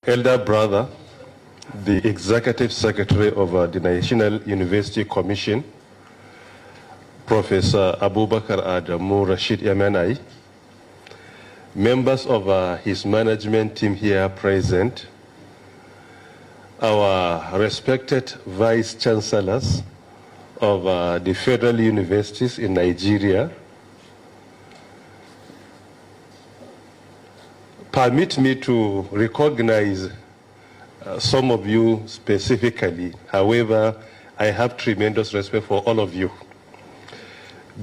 elder brother, the Executive Secretary of the National University Commission, Professor Abubakar Adamu Rashid Yamenai, members of his management team here present, our respected Vice Chancellors of the federal universities in Nigeria. Permit me to recognize some of you specifically. However, I have tremendous respect for all of you.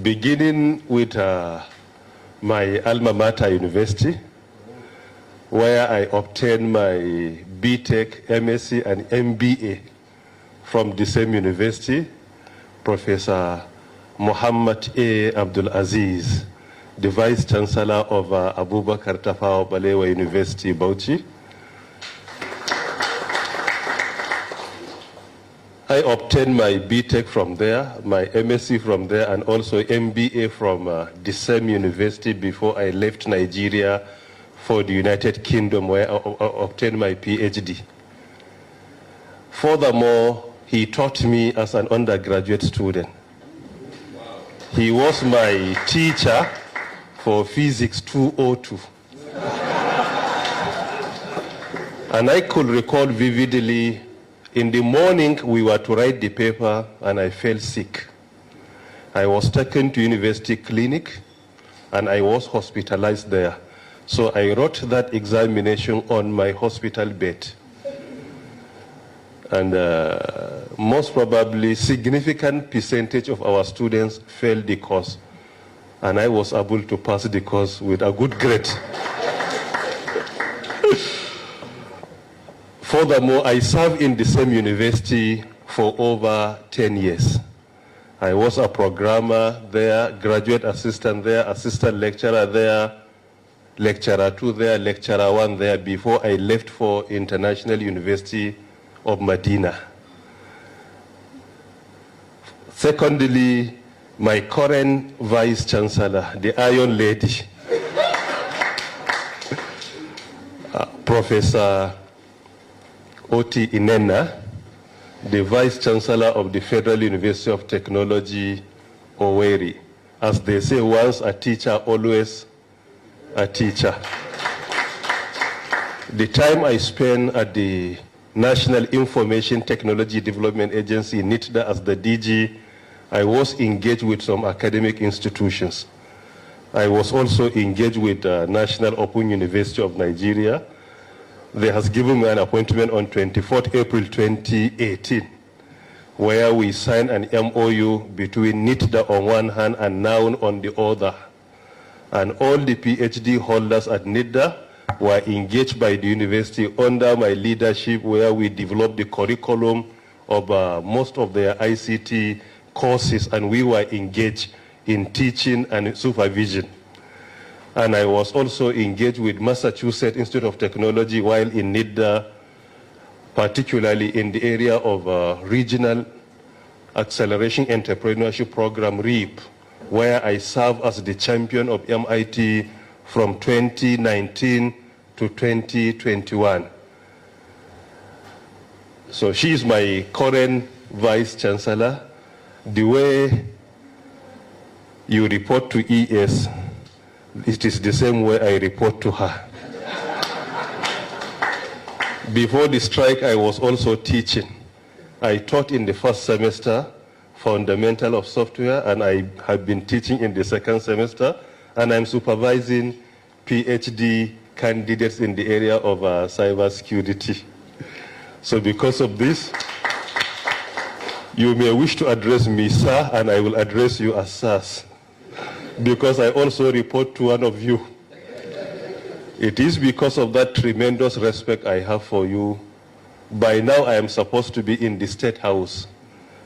Beginning with my alma mater university, where I obtained my BTech, MSc, and MBA from the same university, Professor Muhammad A. Abdul Aziz, the Vice Chancellor of Abubakar Tafawa Balewa University, Bauchi. I obtained my BTech from there, my MSc from there, and also MBA from the same university before I left Nigeria for the United Kingdom, where I obtained my PhD. Furthermore, he taught me as an undergraduate student. He was my teacher for Physics 202. And I could recall vividly, in the morning we were to write the paper and I fell sick. I was taken to university clinic and I was hospitalized there. So I wrote that examination on my hospital bed. And most probably significant percentage of our students failed the course. And I was able to pass the course with a good grade. Furthermore, I served in the same university for over 10 years. I was a programmer there, graduate assistant there, assistant lecturer there, lecturer 2 there, lecturer 1 there, before I left for International University of Medina. Secondly, my current Vice Chancellor, the Iron Lady, Professor Oti Inena, the Vice Chancellor of the Federal University of Technology, Owerri. As they say, once a teacher, always a teacher. The time I spent at the National Information Technology Development Agency, NITDA, as the DG, I was engaged with some academic institutions. I was also engaged with National Open University of Nigeria. They has given me an appointment on 24th April 2018, where we signed an MOU between NITDA on one hand and NOUN on the other. And all the PhD holders at NITDA were engaged by the university under my leadership, where we developed the curriculum of most of their ICT courses, and we were engaged in teaching and supervision. And I was also engaged with Massachusetts Institute of Technology while in NITDA, particularly in the area of Regional Acceleration Entrepreneurship Program, REAP, where I served as the champion of MIT from 2019 to 2021. So she is my current Vice Chancellor. The way you report to ES, it is the same way I report to her. Before the strike, I was also teaching. I taught in the first semester, Fundamental of Software, and I have been teaching in the second semester, and I'm supervising PhD candidates in the area of cybersecurity. So because of this, you may wish to address me, sir, and I will address you as sirs, because I also report to one of you. It is because of that tremendous respect I have for you. By now, I am supposed to be in the State House,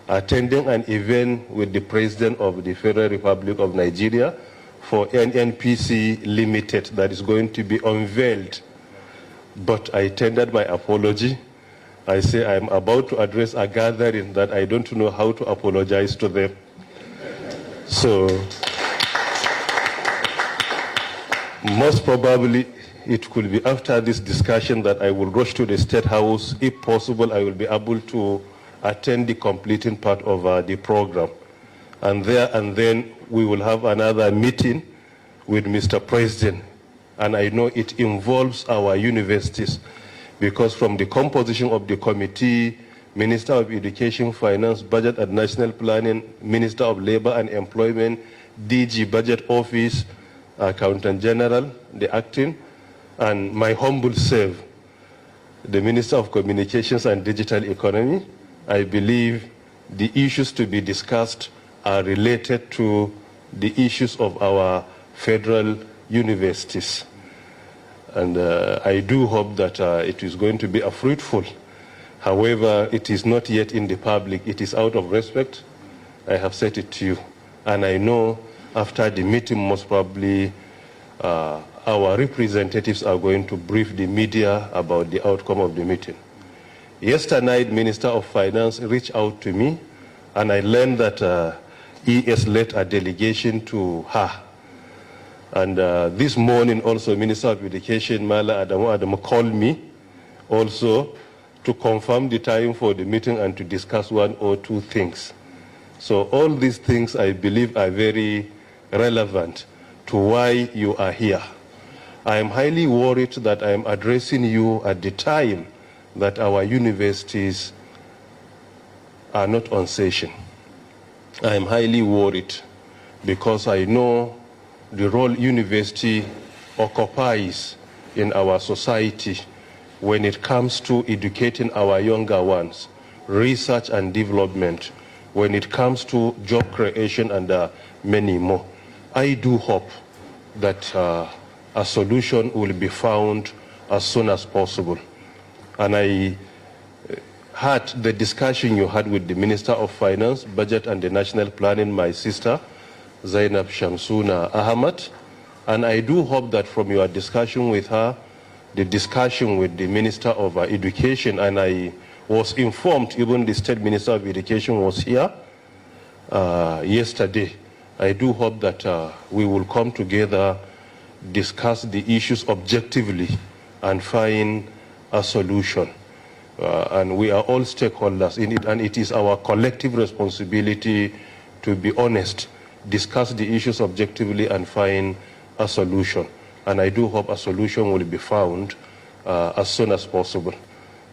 attending an event with the President of the Federal Republic of Nigeria for NNPC Limited that is going to be unveiled. But I tendered my apology. I say I am about to address a gathering that I don't know how to apologize to them. So, most probably, it could be after this discussion that I will rush to the State House. If possible, I will be able to attend the completing part of the program. And then we will have another meeting with Mr. President. And I know it involves our universities, because from the composition of the committee, Minister of Education, Finance, Budget and National Planning, Minister of Labor and Employment, DG Budget Office, Accountant General, the acting, and my humble self, the Minister of Communications and Digital Economy. I believe the issues to be discussed are related to the issues of our federal universities. And I do hope that it is going to be a fruitful. However, it is not yet in the public. It is out of respect. I have said it to you. And I know after the meeting, most probably, our representatives are going to brief the media about the outcome of the meeting. Yesterday night, Minister of Finance reached out to me, and I learned that ES led a delegation to her. And this morning also, Minister of Education, Mala Adamu called me also to confirm the time for the meeting and to discuss one or two things. So all these things, I believe, are very relevant to why you are here. I am highly worried that I am addressing you at the time that our universities are not on session. I am highly worried because I know the role university occupies in our society when it comes to educating our younger ones, research and development, when it comes to job creation and many more. I do hope that a solution will be found as soon as possible. And I heard the discussion you had with the Minister of Finance, Budget and the National Planning, my sister, Zainab Shamsuna Ahmad, and I do hope that from your discussion with her, the discussion with the Minister of Education, and I was informed even the State Minister of Education was here yesterday. I do hope that we will come together, discuss the issues objectively, and find a solution. And we are all stakeholders in it, and it is our collective responsibility to be honest, discuss the issues objectively and find a solution. And I do hope a solution will be found as soon as possible.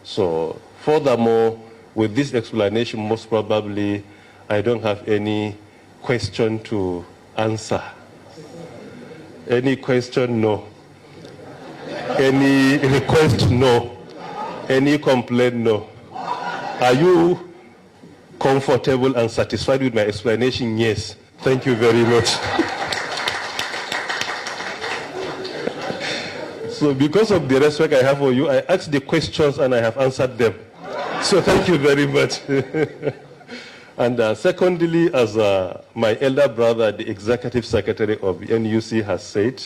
So furthermore, with this explanation, most probably I don't have any question to answer. Any question? No. Any request? No. Any complaint? No. Are you comfortable and satisfied with my explanation? Yes. Thank you very much. So because of the respect I have for you, I asked the questions and I have answered them. So thank you very much. And secondly, as my elder brother, the executive secretary of NUC has said,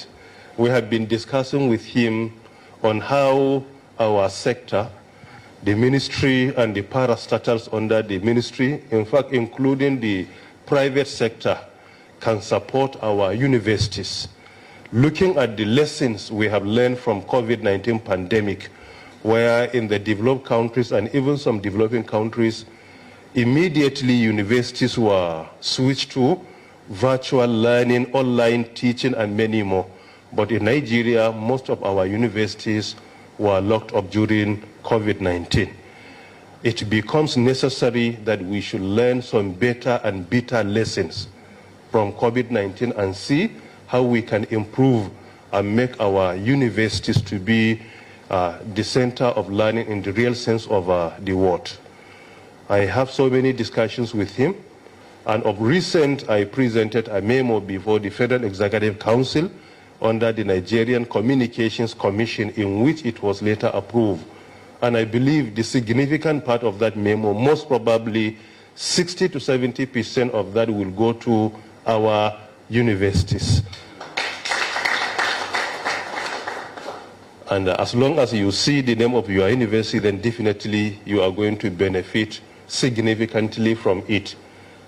we have been discussing with him on how our sector, the ministry and the parastatals under the ministry, in fact, including the private sector, can support our universities. Looking at the lessons we have learned from COVID-19 pandemic, where in the developed countries and even some developing countries, immediately universities were switched to virtual learning, online teaching, and many more. But in Nigeria, most of our universities were locked up during COVID-19. It becomes necessary that we should learn some better and bitter lessons from COVID-19 and see how we can improve and make our universities to be the center of learning in the real sense of the word. I have so many discussions with him, and of recent I presented a memo before the Federal Executive Council under the Nigerian Communications Commission, in which it was later approved. And I believe the significant part of that memo, most probably 60 to 70% of that will go to our universities. And as long as you see the name of your university, then definitely you are going to benefit significantly from it.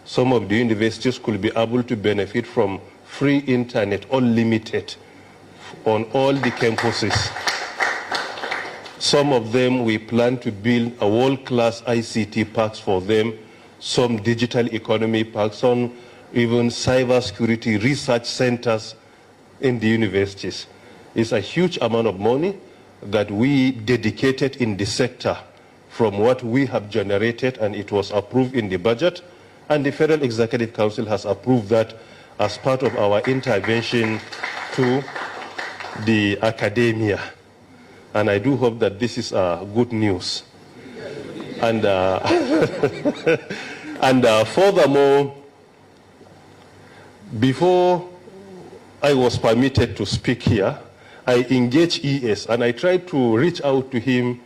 Some of the universities could be able to benefit from free internet, unlimited, on all the campuses. Some of them we plan to build a world-class ICT parks for them, some digital economy parks, some even cybersecurity research centers in the universities. It's a huge amount of money that we dedicated in the sector from what we have generated, and it was approved in the budget, and the Federal Executive Council has approved that as part of our intervention to the academia. And I do hope that this is good news. And, furthermore, before I was permitted to speak here, I engaged ES, and I tried to reach out to him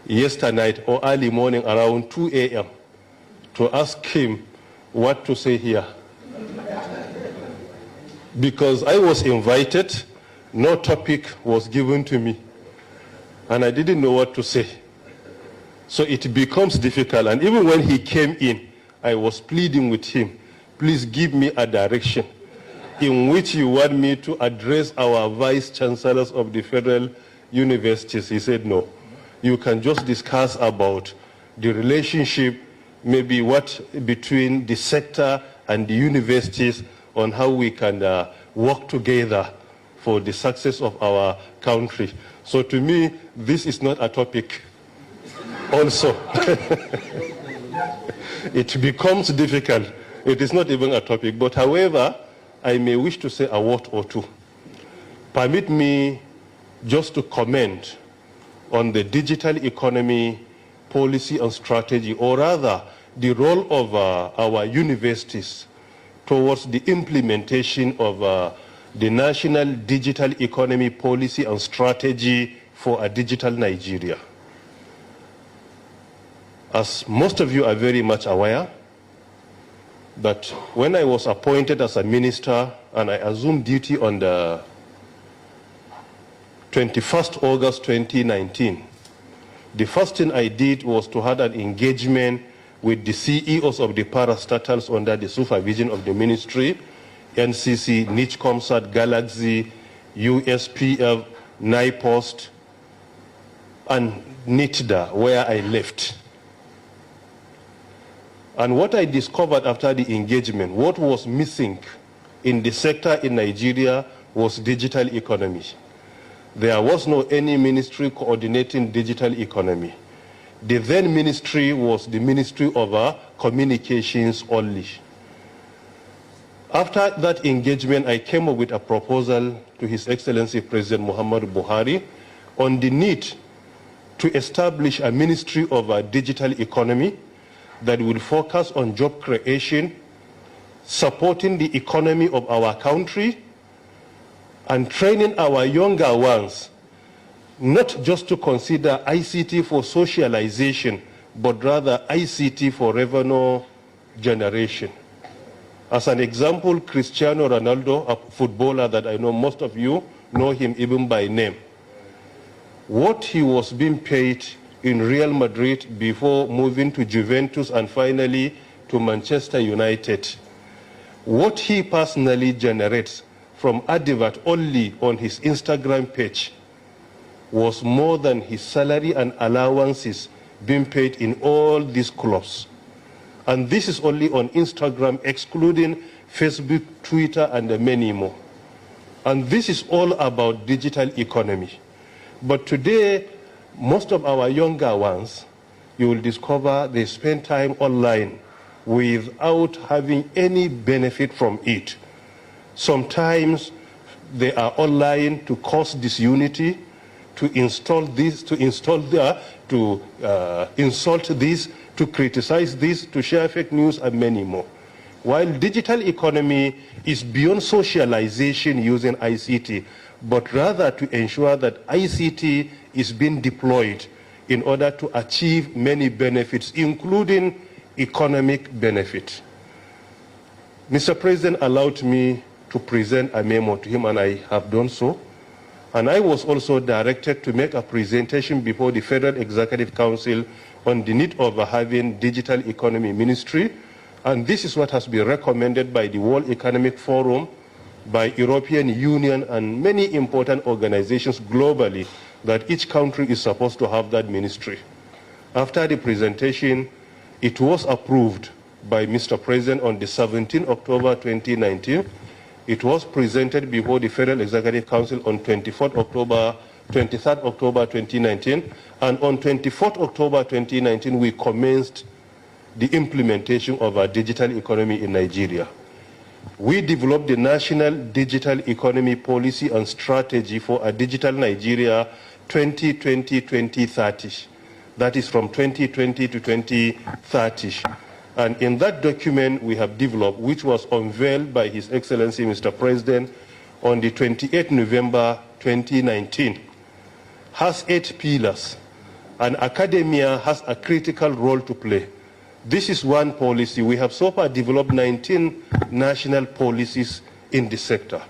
yesterday night or early morning around 2 a.m. to ask him what to say here. Because I was invited, no topic was given to me, and I didn't know what to say. So it becomes difficult, and even when he came in, I was pleading with him, please give me a direction in which you want me to address our vice chancellors of the federal universities. He said, no, you can just discuss about the relationship, maybe what between the sector and the universities on how we can work together for the success of our country. So to me, this is not a topic. Also, it becomes difficult. It is not even a topic. But however, I may wish to say a word or two. Permit me just to comment on the digital economy policy and strategy, or rather, the role of our universities towards the implementation of the National Digital Economy Policy and Strategy for a Digital Nigeria. As most of you are very much aware, that when I was appointed as a minister and I assumed duty on the 21st August 2019, the first thing I did was to have an engagement with the CEOs of the parastatals under the supervision of the ministry, NCC, NICHCOMSAT, Galaxy, USPF, NIPOST, and NITDA, where I left. And what I discovered after the engagement, what was missing in the sector in Nigeria was digital economy. There was no any ministry coordinating digital economy. The then ministry was the Ministry of Communications only. After that engagement, I came up with a proposal to His Excellency President Muhammadu Buhari on the need to establish a Ministry of Digital Economy that will focus on job creation, supporting the economy of our country, and training our younger ones, not just to consider ICT for socialization, but rather ICT for revenue generation. As an example, Cristiano Ronaldo, a footballer that I know most of you know him even by name. What he was being paid in Real Madrid before moving to Juventus and finally to Manchester United, what he personally generates from advert only on his Instagram page was more than his salary and allowances being paid in all these clubs. And this is only on Instagram, excluding Facebook, Twitter, and many more. And this is all about digital economy. But today, most of our younger ones, you will discover they spend time online without having any benefit from it. Sometimes they are online to cause disunity, to install this, to install that, to insult this, to criticize this, to share fake news, and many more. While digital economy is beyond socialization using ICT, but rather to ensure that ICT is being deployed in order to achieve many benefits, including economic benefit. Mr. President allowed me to present a memo to him, and I have done so. And I was also directed to make a presentation before the Federal Executive Council on the need of having digital economy ministry. And this is what has been recommended by the World Economic Forum by European Union and many important organizations globally that each country is supposed to have that ministry. After the presentation, it was approved by Mr. President on the 17th October 2019. It was presented before the Federal Executive Council on 23rd October 2019, and on 24th October 2019 we commenced the implementation of our digital economy in Nigeria. We developed the National Digital Economy Policy and Strategy for a Digital Nigeria 2020-2030. That is from 2020 to 2030. And in that document we have developed, which was unveiled by His Excellency Mr. President on the 28th November 2019, has 8 pillars, and academia has a critical role to play. This is one policy. We have so far developed 19 national policies in the sector.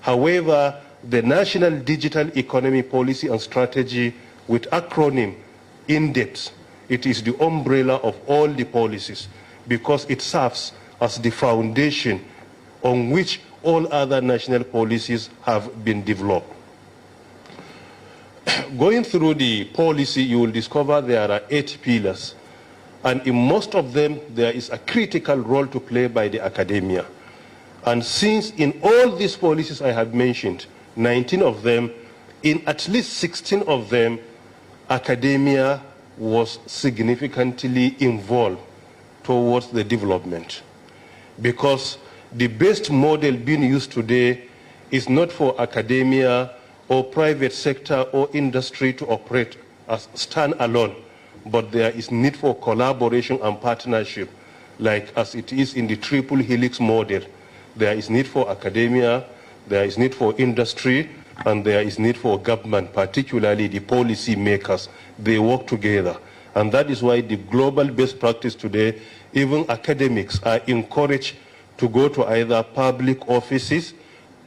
However, the National Digital Economy Policy and Strategy, with acronym INDEPT, it is the umbrella of all the policies because it serves as the foundation on which all other national policies have been developed. Going through the policy, you will discover there are 8 pillars. And in most of them, there is a critical role to play by the academia. And since in all these policies I have mentioned, 19 of them, in at least 16 of them, academia was significantly involved towards the development. Because the best model being used today is not for academia or private sector or industry to operate as stand-alone, but there is need for collaboration and partnership, like as it is in the triple helix model. There is need for academia, there is need for industry, and there is need for government, particularly the policy makers. They work together. And that is why the global best practice today, even academics are encouraged to go to either public offices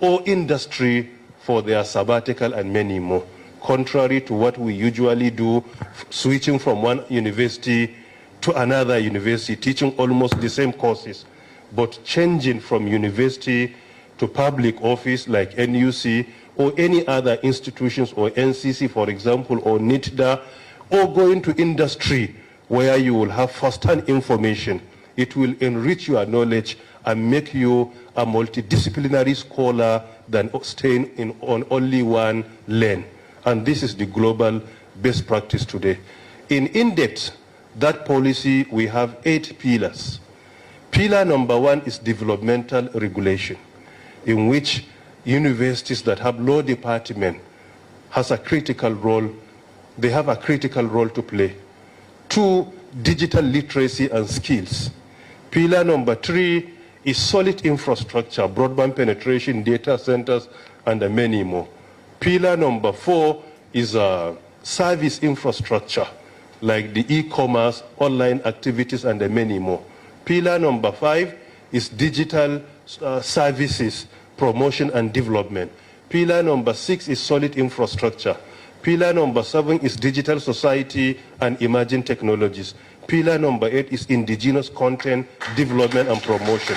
or industry for their sabbatical and many more. Contrary to what we usually do, switching from one university to another university, teaching almost the same courses, but changing from university to public office like NUC or any other institutions, or NCC, for example, or NITDA, or going to industry where you will have first-hand information. It will enrich your knowledge and make you a multidisciplinary scholar than staying on only one lane. And this is the global best practice today. In INDEPT, that policy, we have 8 pillars. Pillar number 1 is developmental regulation, in which universities that have law department has a critical role. They have a critical role to play. 2, digital literacy and skills. Pillar number 3 is solid infrastructure, broadband penetration, data centers, and many more. Pillar number 4 is service infrastructure, like the e-commerce, online activities, and many more. Pillar number 5 is digital services, promotion and development. Pillar number 6 is solid infrastructure. Pillar number 7 is digital society and emerging technologies. Pillar number 8 is indigenous content, development and promotion.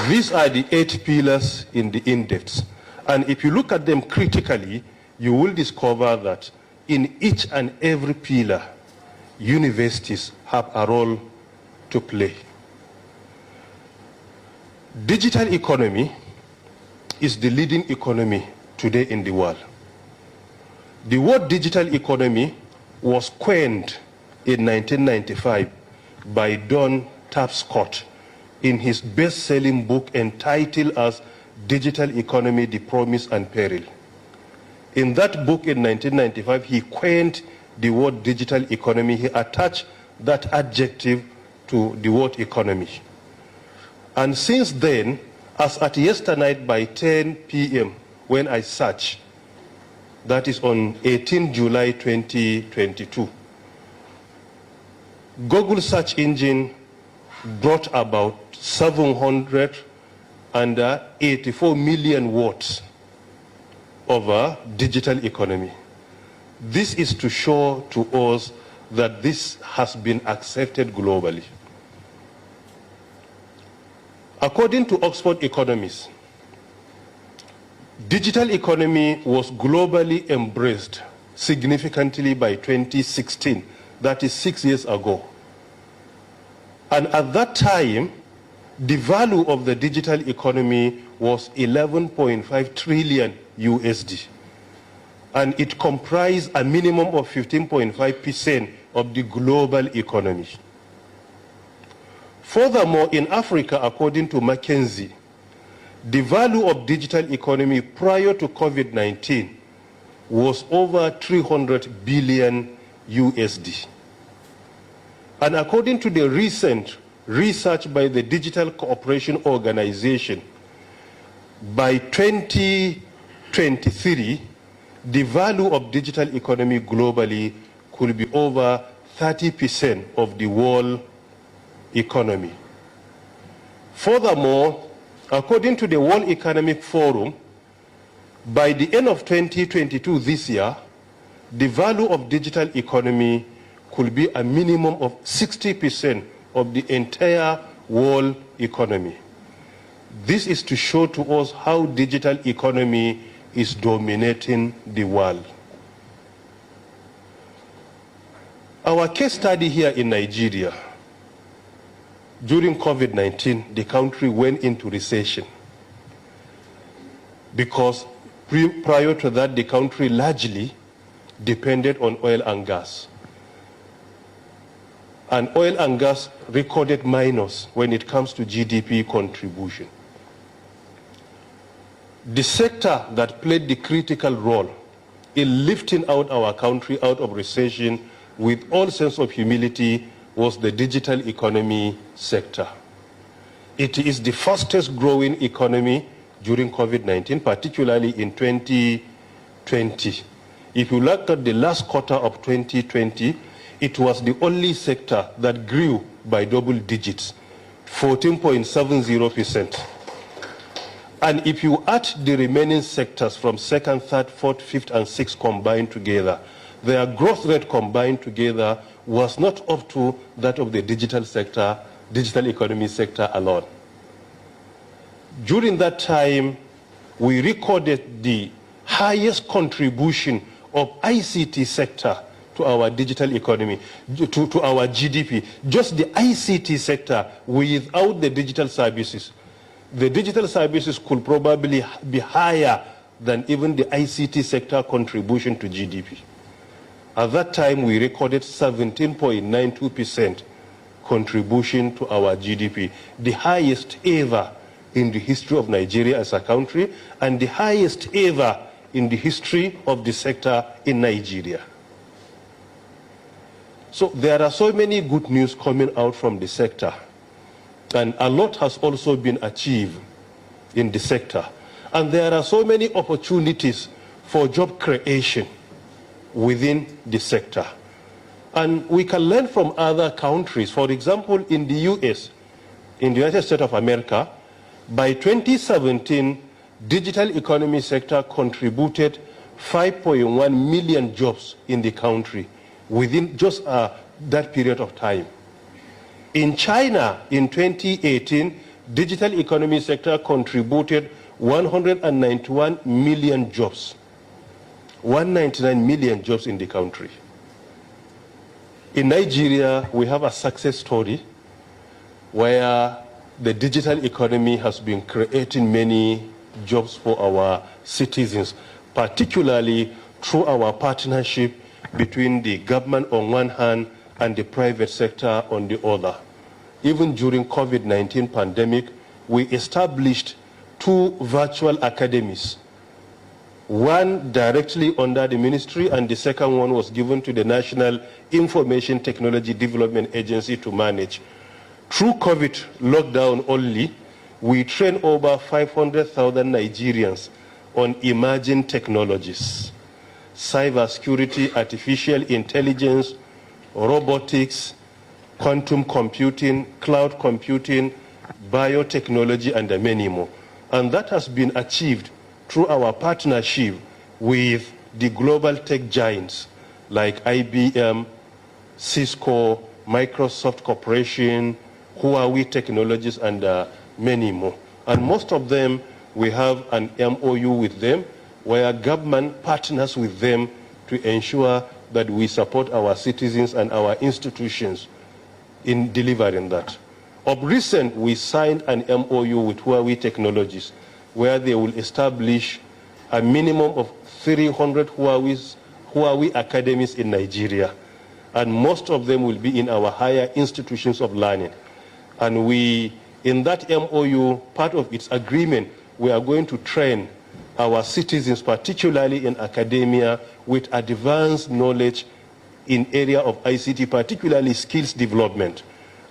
These are the 8 pillars in the INDEPT. And if you look at them critically, you will discover that in each and every pillar, universities have a role to play. Digital economy is the leading economy today in the world. The word digital economy was coined in 1995 by Don Tapscott in his best-selling book entitled as Digital Economy, The Promise and Peril. In that book in 1995, he coined the word digital economy. He attached that adjective to the word economy. And since then, as at yesterday night by 10 p.m. when I searched, that is on 18 July 2022, Google search engine brought about 784 million words of a digital economy. This is to show to us that this has been accepted globally. According to Oxford economists, Digital economy was globally embraced significantly by 2016. That is 6 years ago. And at that time, the value of the digital economy was 11.5 trillion USD. And it comprised a minimum of 15.5% of the global economy. Furthermore, in Africa, according to McKinsey, the value of digital economy prior to COVID-19 was over 300 billion USD. And according to the recent research by the Digital Cooperation Organization, by 2023, the value of digital economy globally could be over 30% of the world economy. Furthermore, according to the World Economic Forum, by the end of 2022 this year, the value of digital economy could be a minimum of 60% of the entire world economy. This is to show to us how digital economy is dominating the world. Our case study here in Nigeria, during COVID-19, the country went into recession because prior to that, the country largely depended on oil and gas. And oil and gas recorded minus when it comes to GDP contribution. The sector that played the critical role in lifting out our country out of recession with all sense of humility was the digital economy sector. It is the fastest growing economy during COVID-19, particularly in 2020. If you look at the last quarter of 2020, it was the only sector that grew by double digits, 14.70%. And if you add the remaining sectors from second, third, fourth, fifth, and sixth combined together, their growth rate combined together was not up to that of the digital sector, digital economy sector alone. During that time, we recorded the highest contribution of ICT sector to our digital economy, to our GDP. Just the ICT sector without the digital services. The digital services could probably be higher than even the ICT sector contribution to GDP. At that time, we recorded 17.92% contribution to our GDP, the highest ever in the history of Nigeria as a country, and the highest ever in the history of the sector in Nigeria. So there are so many good news coming out from the sector, and a lot has also been achieved in the sector. And there are so many opportunities for job creation within the sector. And we can learn from other countries. For example, in the US, in the United States of America, by 2017, digital economy sector contributed 5.1 million jobs in the country within just that period of time. In China, in 2018, digital economy sector contributed 191 million jobs. 199 million jobs in the country. In Nigeria, we have a success story where the digital economy has been creating many jobs for our citizens, particularly through our partnership between the government on one hand and the private sector on the other. Even during COVID-19 pandemic, we established 2 virtual academies. One directly under the ministry, and the second one was given to the National Information Technology Development Agency to manage. Through COVID lockdown only, we trained over 500,000 Nigerians on emerging technologies: cybersecurity, artificial intelligence, robotics, quantum computing, cloud computing, biotechnology, and many more. And that has been achieved through our partnership with the global tech giants like IBM, Cisco, Microsoft Corporation, Huawei Technologies, and many more. And most of them we have an MOU with them where government partners with them to ensure that we support our citizens and our institutions in delivering that. Of recent, we signed an MOU with Huawei Technologies where they will establish a minimum of 300 Huawei academies in Nigeria. And most of them will be in our higher institutions of learning. And we, in that MOU, part of its agreement, we are going to train our citizens, particularly in academia, with advanced knowledge in area of ICT, particularly skills development.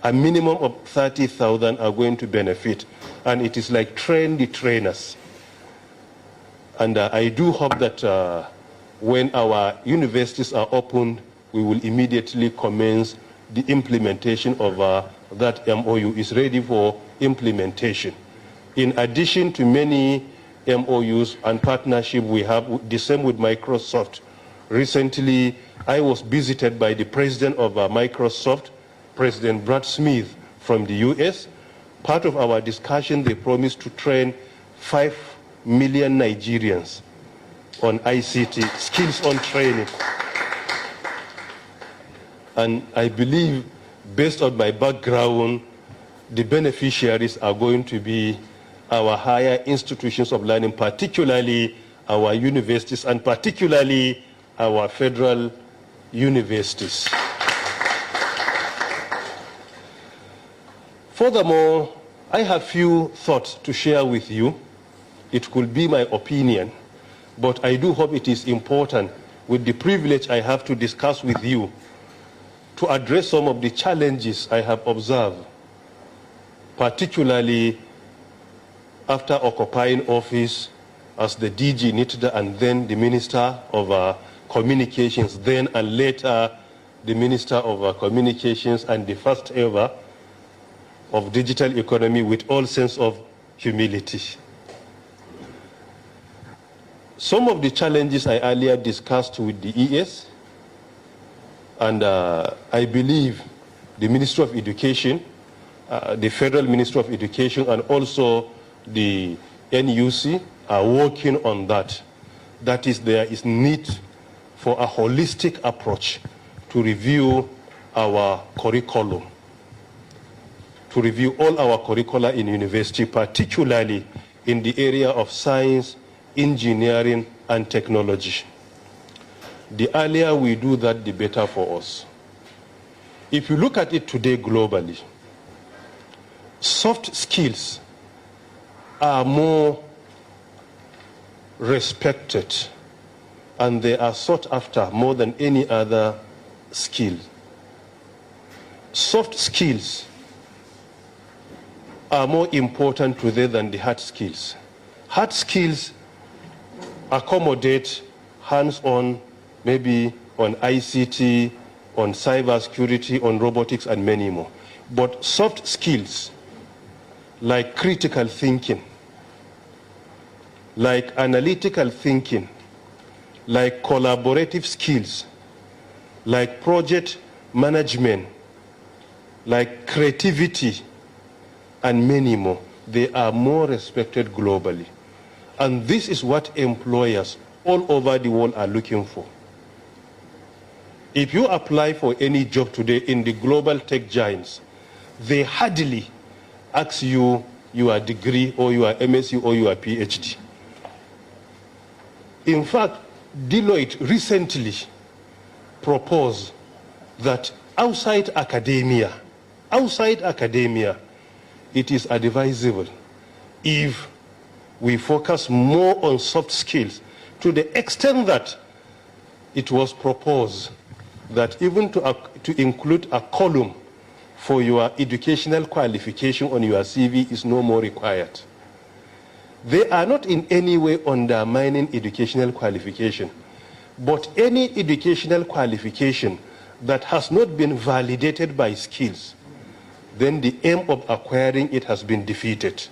A minimum of 30,000 are going to benefit. And it is like train the trainers. And I do hope that when our universities are opened, we will immediately commence the implementation of that MOU. Is ready for implementation. In addition to many MOUs and partnership we have, the same with Microsoft. Recently, I was visited by the president of Microsoft, President Brad Smith from the US. Part of our discussion, they promised to train 5 million Nigerians on ICT, skills on training. And I believe, based on my background, the beneficiaries are going to be our higher institutions of learning, particularly our universities and particularly our federal universities. Furthermore, I have few thoughts to share with you. It could be my opinion, but I do hope it is important, with the privilege I have to discuss with you, to address some of the challenges I have observed, particularly after occupying office as the DG NITDA and then the Minister of Communications, then and later the Minister of Communications and the first ever of digital economy, with all sense of humility. Some of the challenges I earlier discussed with the ES, and I believe the Ministry of Education, the Federal Ministry of Education, and also the NUC are working on that. That is, there is need for a holistic approach to review our curriculum, to review all our curricula in university, particularly in the area of science, engineering, and technology. The earlier we do that, the better for us. If you look at it today globally, soft skills are more respected and they are sought after more than any other skill. Soft skills are more important today than the hard skills. Hard skills accommodate hands-on, maybe on ICT, on cybersecurity, on robotics, and many more. But soft skills, like critical thinking, like analytical thinking, like collaborative skills, like project management, like creativity, and many more, they are more respected globally. And this is what employers all over the world are looking for. If you apply for any job today in the global tech giants, they hardly ask you your degree or your MSc or your PhD. In fact, Deloitte recently proposed that outside academia, it is advisable if we focus more on soft skills, to the extent that it was proposed that even to include a column for your educational qualification on your CV is no more required. They are not in any way undermining educational qualification, but any educational qualification that has not been validated by skills, then the aim of acquiring it has been defeated.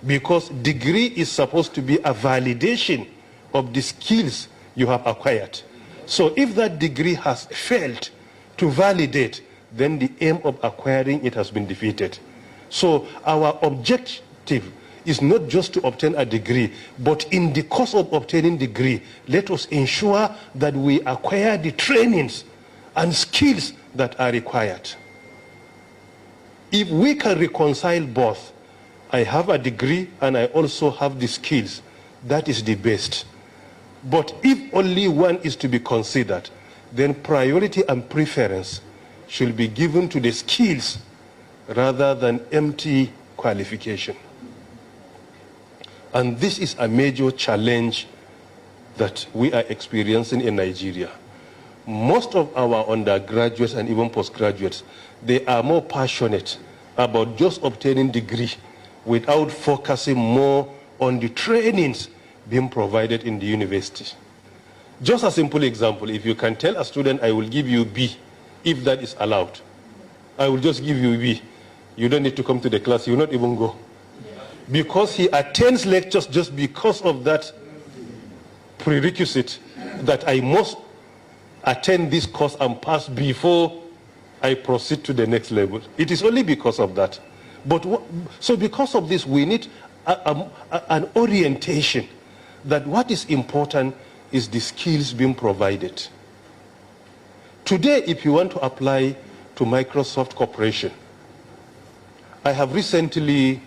Because degree is supposed to be a validation of the skills you have acquired. So if that degree has failed to validate, then the aim of acquiring it has been defeated. So our objective is not just to obtain a degree, but in the course of obtaining degree, let us ensure that we acquire the trainings and skills that are required. If we can reconcile both, I have a degree and I also have the skills, that is the best. But if only one is to be considered, then priority and preference should be given to the skills rather than empty qualification. And this is a major challenge that we are experiencing in Nigeria. Most of our undergraduates and even postgraduates, they are more passionate about just obtaining degree without focusing more on the trainings being provided in the university. Just a simple example, if you can tell a student, I will give you B, if that is allowed, I will just give you B. You don't need to come to the class, you will not even go. Because he attends lectures just because of that prerequisite that I must attend this course and pass before I proceed to the next level. It is only because of that. But so because of this, we need an orientation that what is important is the skills being provided. Today, if you want to apply to Microsoft Corporation, I have recently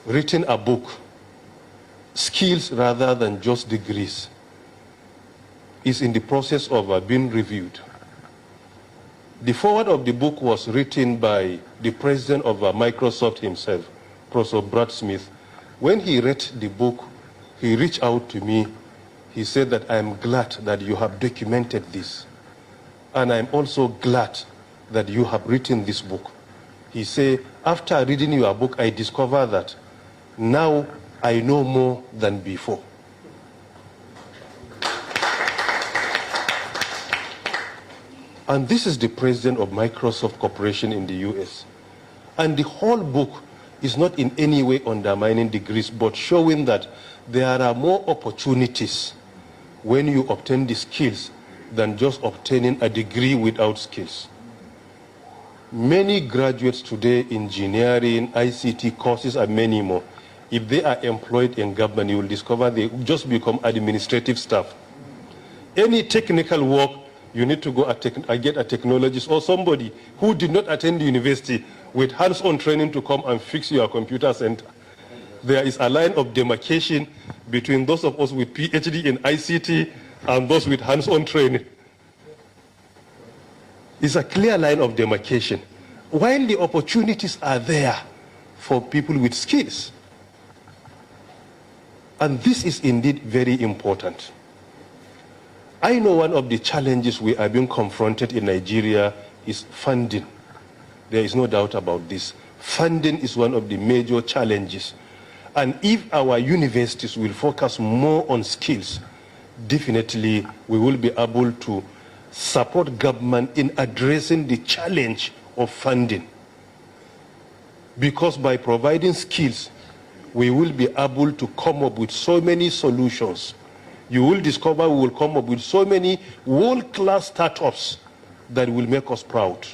written a book, Skills Rather Than Just Degrees. Is in the process of being reviewed. The foreword of the book was written by the president of Microsoft himself, Prof. Brad Smith. When he read the book, he reached out to me. He said that I am glad that you have documented this. And I'm also glad that you have written this book. He said, after reading your book, I discovered that now I know more than before. And this is the president of Microsoft Corporation in the US. And the whole book is not in any way undermining degrees, but showing that there are more opportunities when you obtain the skills than just obtaining a degree without skills. Many graduates today, engineering, ICT courses, and many more, if they are employed in government, you will discover they just become administrative staff. Any technical work, you need to go and get a technologist or somebody who did not attend the university with hands-on training to come and fix your computer center. There is a line of demarcation between those of us with PhD in ICT and those with hands-on training. It's a clear line of demarcation. While the opportunities are there for people with skills. And this is indeed very important. I know one of the challenges we are being confronted in Nigeria is funding. There is no doubt about this. Funding is one of the major challenges. And if our universities will focus more on skills, definitely we will be able to support government in addressing the challenge of funding. Because by providing skills, we will be able to come up with so many solutions. You will discover we will come up with so many world-class startups that will make us proud.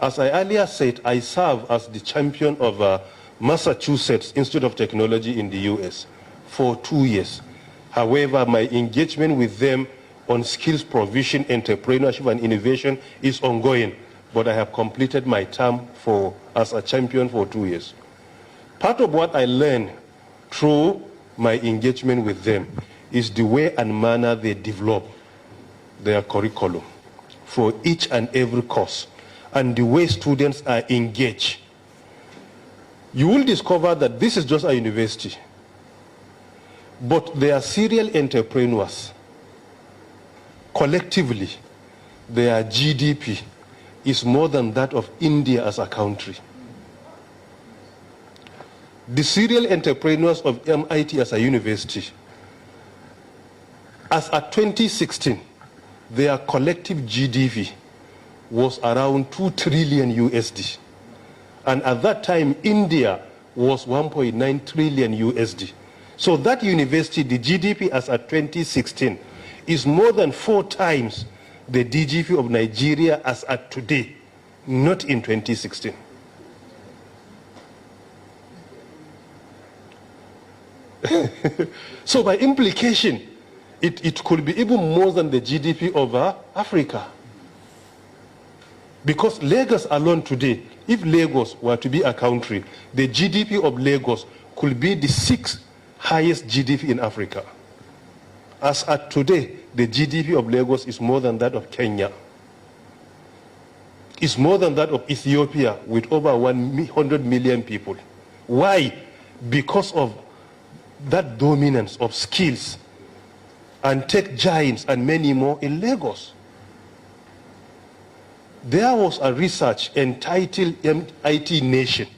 As I earlier said, I serve as the champion of Massachusetts Institute of Technology in the US for 2 years. However, my engagement with them on skills provision, entrepreneurship, and innovation is ongoing, but I have completed my term as a champion for 2 years. Part of what I learned through my engagement with them is the way and manner they develop their curriculum for each and every course, and the way students are engaged. You will discover that this is just a university, but they are serial entrepreneurs. Collectively, their GDP is more than that of India as a country. The serial entrepreneurs of MIT as a university, as at 2016, their collective GDP was around 2 trillion USD. And at that time, India was 1.9 trillion USD. So that university, the GDP as at 2016, is more than 4 times the GDP of Nigeria as at today, not in 2016. So by implication, it could be even more than the GDP of Africa. Because Lagos alone today, if Lagos were to be a country, the GDP of Lagos could be the 6th highest GDP in Africa. As at today, the GDP of Lagos is more than that of Kenya. It's more than that of Ethiopia with over 100 million people. Why? Because of that dominance of skills and tech giants and many more in Lagos. There was a research entitled MIT Nation.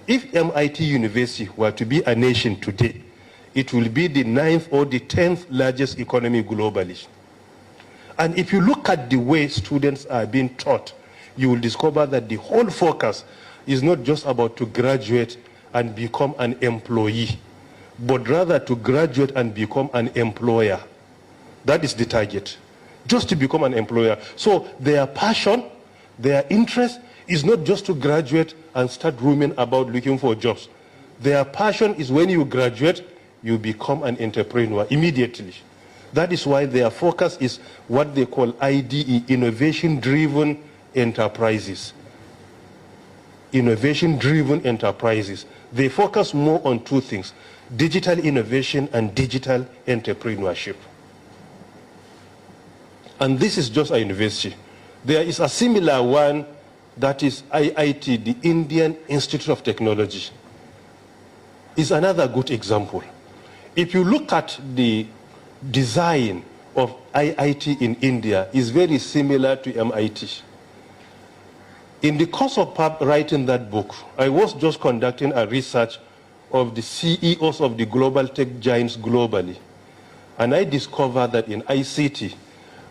If MIT University were to be a nation today, it will be the 9th or the 10th largest economy globally. And if you look at the way students are being taught, you will discover that the whole focus is not just about to graduate and become an employee, but rather to graduate and become an employer. That is the target, just to become an employer. So their passion, their interest is not just to graduate and start roaming about looking for jobs. Their passion is when you graduate, you become an entrepreneur immediately. That is why their focus is what they call IDE, innovation-driven enterprises. Innovation-driven enterprises. They focus more on two things: digital innovation and digital entrepreneurship. And this is just a university. There is a similar one that is IIT, the Indian Institute of Technology. Is another good example. If you look at the design of IIT in India, is very similar to MIT. In the course of writing that book, I was just conducting a research of the CEOs of the global tech giants globally. And I discovered that in ICT,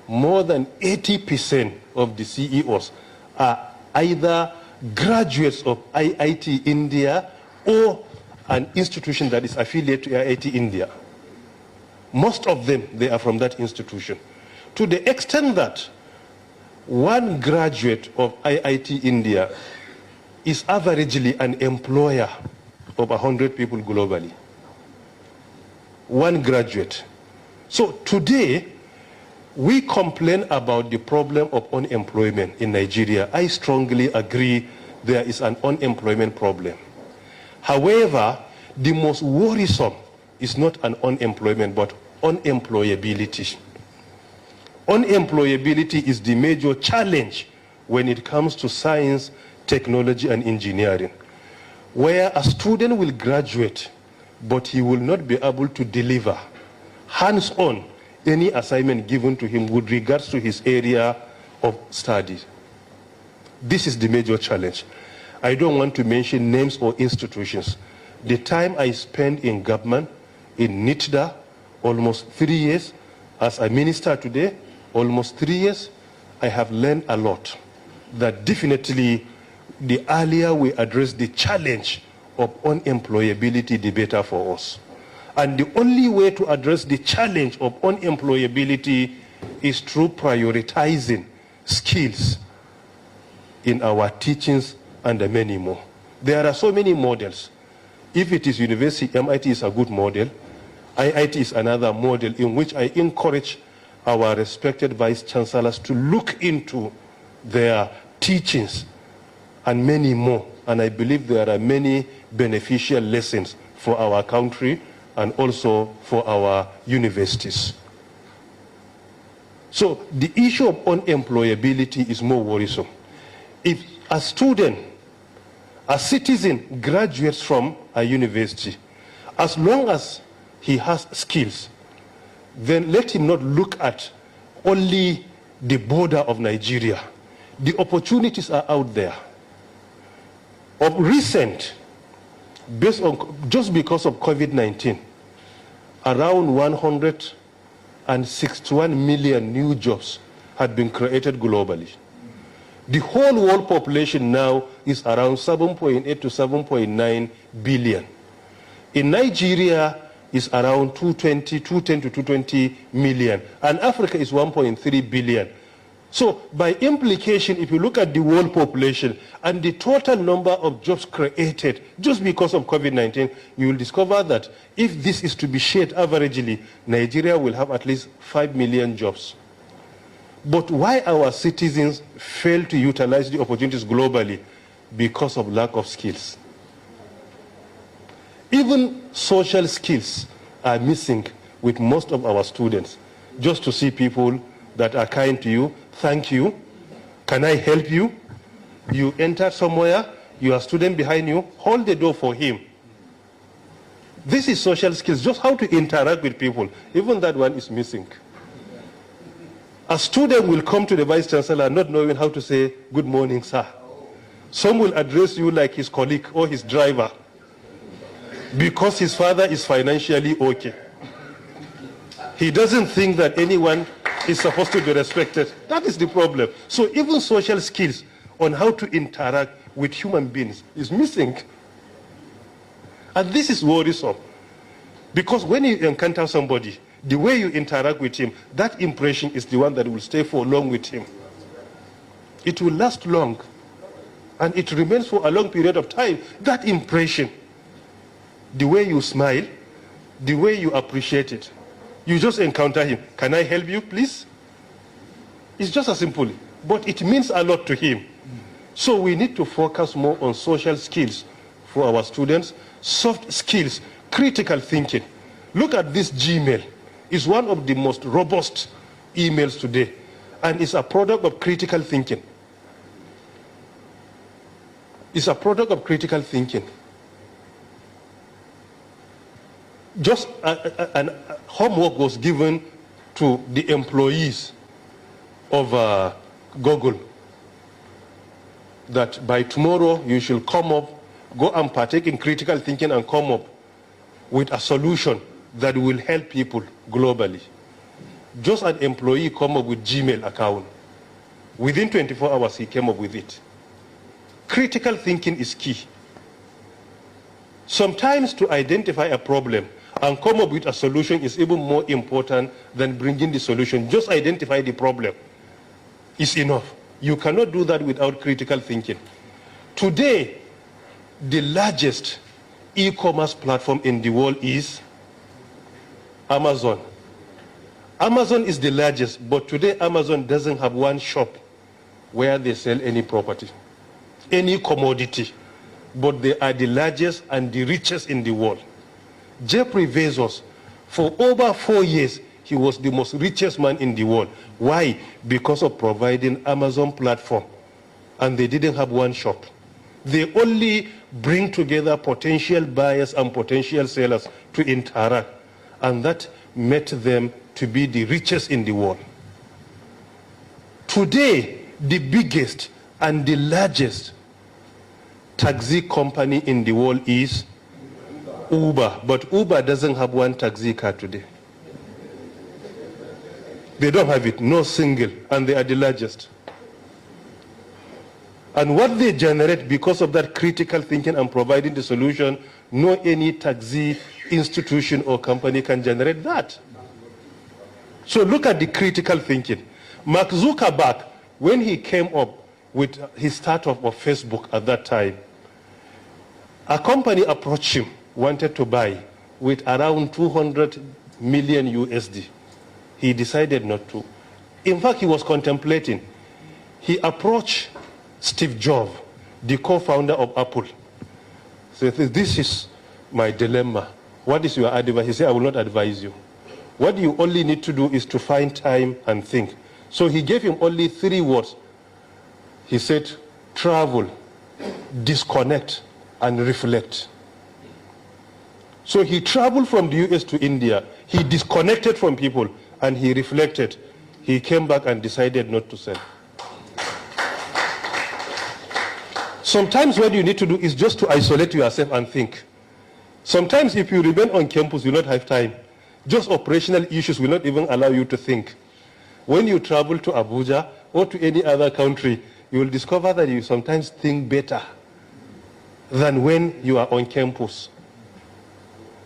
more than 80% of the CEOs are either graduates of IIT India or an institution that is affiliated to IIT India. Most of them, they are from that institution. To the extent that one graduate of IIT India is averagely an employer of 100 people globally. One graduate. So today, we complain about the problem of unemployment in Nigeria. I strongly agree there is an unemployment problem. However, the most worrisome is not an unemployment, but unemployability. Unemployability is the major challenge when it comes to science, technology, and engineering, where a student will graduate, but he will not be able to deliver hands-on any assignment given to him with regards to his area of study. This is the major challenge. I don't want to mention names or institutions. The time I spent in government, in NITDA, almost 3 years, as a minister today, almost 3 years, I have learned a lot. That definitely, the earlier we address the challenge of unemployability, the better for us. And the only way to address the challenge of unemployability is through prioritizing skills in our teachings and many more. There are so many models. If it is university, MIT is a good model. IIT is another model in which I encourage our respected vice chancellors to look into their teachings and many more. And I believe there are many beneficial lessons for our country and also for our universities. So the issue of unemployability is more worrisome. If a student, a citizen graduates from a university, as long as he has skills, then let him not look at only the border of Nigeria. The opportunities are out there. Of recent, just because of COVID-19, around 161 million new jobs had been created globally. The whole world population now is around 7.8 to 7.9 billion. In Nigeria, is around 210 to 220 million. And Africa is 1.3 billion. So by implication, if you look at the world population and the total number of jobs created just because of COVID-19, you will discover that if this is to be shared averagely, Nigeria will have at least 5 million jobs. But why our citizens fail to utilize the opportunities globally? Because of lack of skills. Even social skills are missing with most of our students. Just to see people that are kind to you, thank you, can I help you? You enter somewhere, your student behind you, hold the door for him. This is social skills, just how to interact with people. Even that one is missing. A student will come to the vice chancellor not knowing how to say, good morning, sir. Some will address you like his colleague or his driver because his father is financially okay. He doesn't think that anyone is supposed to be respected. That is the problem. So even social skills on how to interact with human beings is missing. And this is worrisome. Because when you encounter somebody, the way you interact with him, that impression is the one that will stay for long with him. It will last long. And it remains for a long period of time. That impression, the way you smile, the way you appreciate it. You just encounter him. Can I help you, please? It's just as simple. But it means a lot to him. So we need to focus more on social skills for our students, soft skills, critical thinking. Look at this Gmail. It's one of the most robust emails today. And it's a product of critical thinking. It's a product of critical thinking. Just homework was given to the employees of Google that by tomorrow you should come up, go and partake in critical thinking and come up with a solution that will help people globally. Just an employee come up with Gmail account. Within 24 hours he came up with it. Critical thinking is key. Sometimes to identify a problem and come up with a solution is even more important than bringing the solution. Just identify the problem is enough. You cannot do that without critical thinking. Today, the largest e-commerce platform in the world is Amazon. Amazon is the largest, but today Amazon doesn't have one shop where they sell any property, any commodity, but they are the largest and the richest in the world. Jeffrey Bezos, for over 4 years, he was the most richest man in the world. Why? Because of providing Amazon platform. And they didn't have one shop. They only bring together potential buyers and potential sellers to interact. And that made them to be the richest in the world. Today, the biggest and the largest taxi company in the world is Uber. But Uber doesn't have one taxi car today. They don't have it, no single, and they are the largest. And what they generate because of that critical thinking and providing the solution, no any taxi institution or company can generate that. So look at the critical thinking. Mark Zuckerberg, when he came up with his startup of Facebook at that time, a company approached him, wanted to buy with around 200 million USD. He decided not to. In fact, he was contemplating. He approached Steve Jobs, the co-founder of Apple. Said, this is my dilemma. What is your advice? He said, I will not advise you. What you only need to do is to find time and think. So he gave him only 3 words. He said, travel, disconnect, and reflect. So he traveled from the US to India. He disconnected from people and he reflected. He came back and decided not to sell. Sometimes what you need to do is just to isolate yourself and think. Sometimes if you remain on campus, you will not have time. Just operational issues will not even allow you to think. When you travel to Abuja or to any other country, you will discover that you sometimes think better than when you are on campus.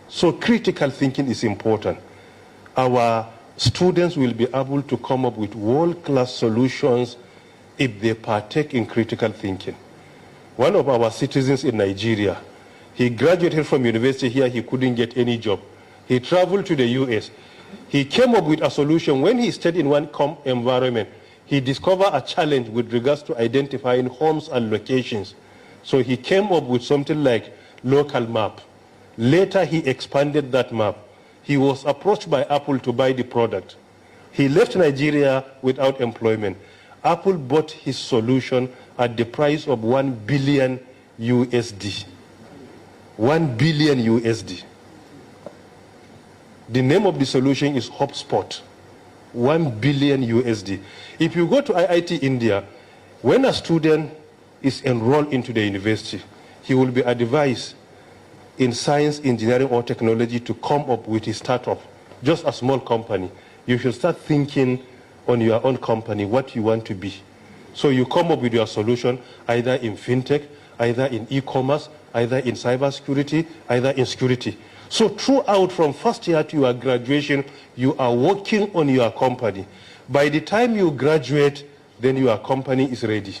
So critical thinking is important. Our students will be able to come up with world-class solutions if they partake in critical thinking. One of our citizens in Nigeria, he graduated from university here, he couldn't get any job. He traveled to the US. He came up with a solution. When he stayed in one environment, he discovered a challenge with regards to identifying homes and locations. So he came up with something like local map. Later, he expanded that map. He was approached by Apple to buy the product. He left Nigeria without employment. Apple bought his solution at the price of 1 billion USD. 1 billion USD. The name of the solution is HubSpot. 1 billion USD. If you go to IIT India, when a student is enrolled into the university, he will be advised in science, engineering, or technology to come up with a startup, just a small company. You should start thinking on your own company what you want to be. So you come up with your solution either in fintech, either in e-commerce, either in cybersecurity, either in security. So throughout, from first year to your graduation, you are working on your company. By the time you graduate, then your company is ready.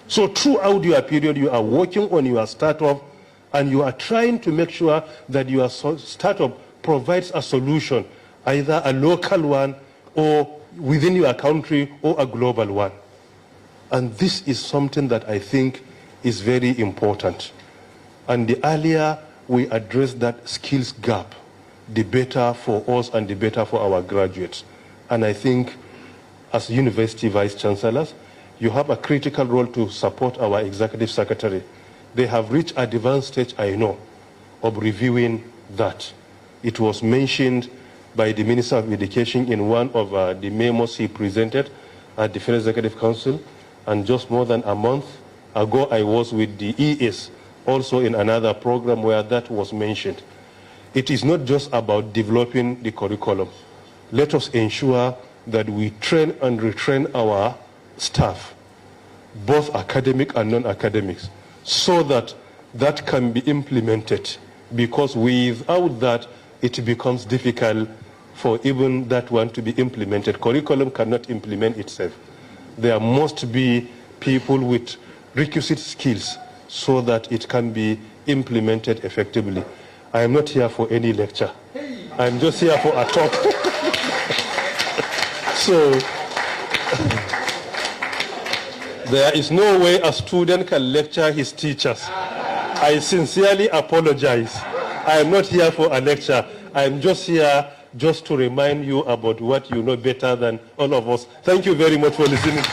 So throughout your period, you are working on your startup, and you are trying to make sure that your startup provides a solution, either a local one or within your country or a global one. And this is something that I think is very important. And the earlier we address that skills gap, the better for us and the better for our graduates. And I think as university vice chancellors, you have a critical role to support our executive secretary. They have reached a advanced stage, I know, of reviewing that. It was mentioned by the Minister of Education in one of the memos he presented at the Federal Executive Council. And just more than a month ago, I was with the ES, also in another program where that was mentioned. It is not just about developing the curriculum. Let us ensure that we train and retrain our staff, both academic and non-academics, so that that can be implemented, because without that, it becomes difficult for even that one to be implemented. Curriculum cannot implement itself. There must be people with requisite skills so that it can be implemented effectively. I am not here for any lecture. I'm just here for a talk. So, there is no way a student can lecture his teachers. I sincerely apologize. I am not here for a lecture. I am just here just to remind you about what you know better than all of us. Thank you very much for listening.